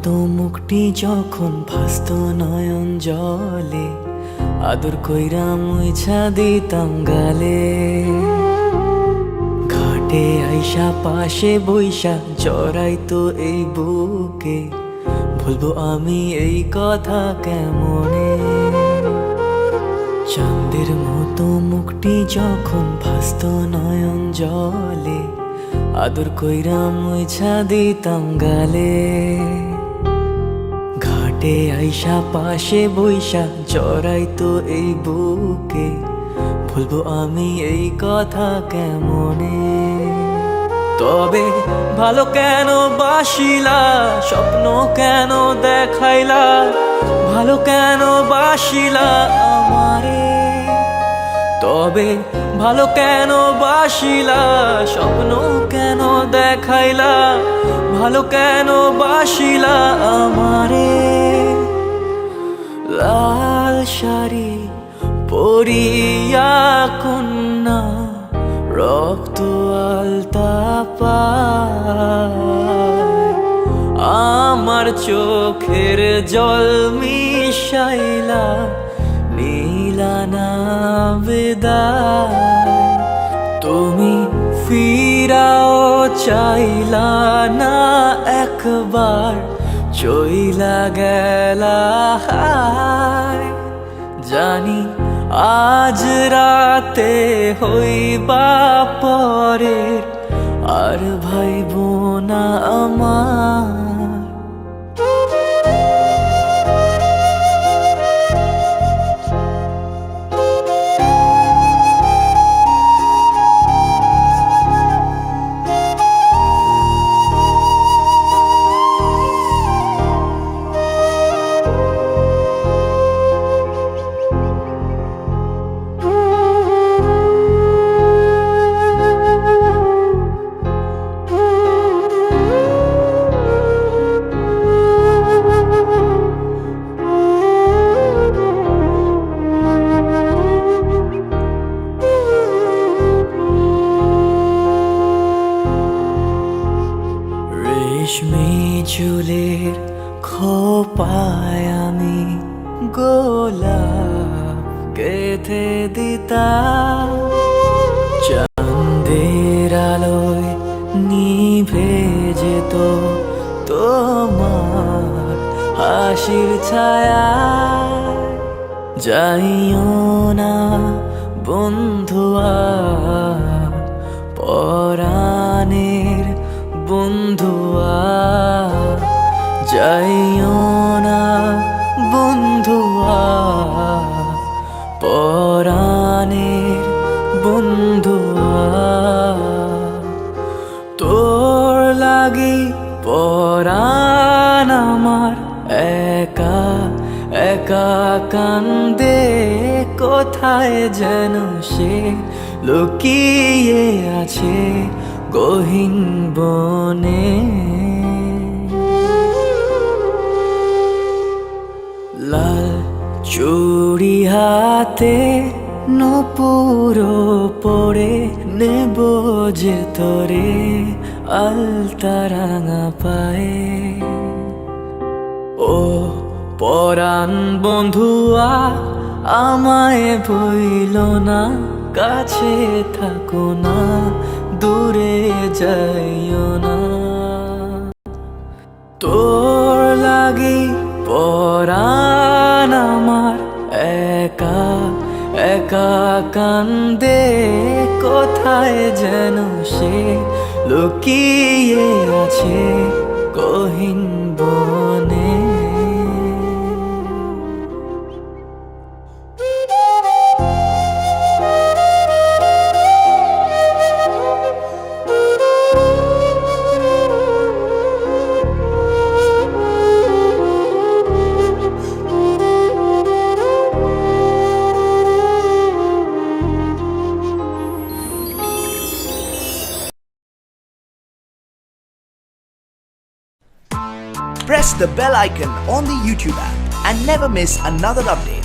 মতো মুখটি যখন ভাসত নয়ন জলে, আদর কইরা মুইছা দিতাম গালে। ঘাটে আইসা পাশে বইসা জড়াইতো এই বুকে, বলবো আমি এই কথা কেমনে। চাঁদের মতো মুখটি যখন ভাসত নয়ন জলে, আদর কইরা মুইছা দিতাম গালে। ঘাটে আইসা পাশে বইসা জড়াইতো এই বুকে, বলবো আমি এই কথা কেমনে। তবে ভালো কেন বাসিলা, স্বপ্ন কেন দেখাইলা, ভালো কেন বাসিলা আমারে। তবে ভালো কেন বাসিলা, স্বপ্ন কেন দেখাইলা, ভালো কেন বাসিলা আমারে। লাল শাড়ি পরিয়া কন্যা, রক্ত আলতা পায়, আমার চোখের জল মিশাইলা নীলানা বিদায়। তুমি ফিরাও চাইলা না একবার, চইলা গেলা হায়। জানি আজ রাতে হইবা পরের, আর ভাইব না আমার। রেশমি চুলের খোপায় আমি গোলাপ গেঁথে দিতাম, চাঁদের আলোয় নিভে যেত তোমার হাসির ছায়া। যাইও না বন্ধুয়া, পরাণের বন্ধুয়া, যাইও না বন্ধুয়া, পরাণের বন্ধুয়া। তোর লাগি পরাণ আমার একা একা কান্দে, কোথায় যেন সে লুকিয়ে আছে গহীন বনে। লাল চুড়ি হাতে নূপুর পরে, নেব যে তোরে আলতা রাঙা পায়ে। ও পরাণ বন্ধুয়া, আমায় ভুইল না, কাছে থাকো না, দূরে যাইও না। তোর লাগি পরাণ আমার একা একা কান্দে, কোথায় যেন সে লুকিয়ে আছে গহীন বনে। Press the bell icon on the YouTube app and never miss another update.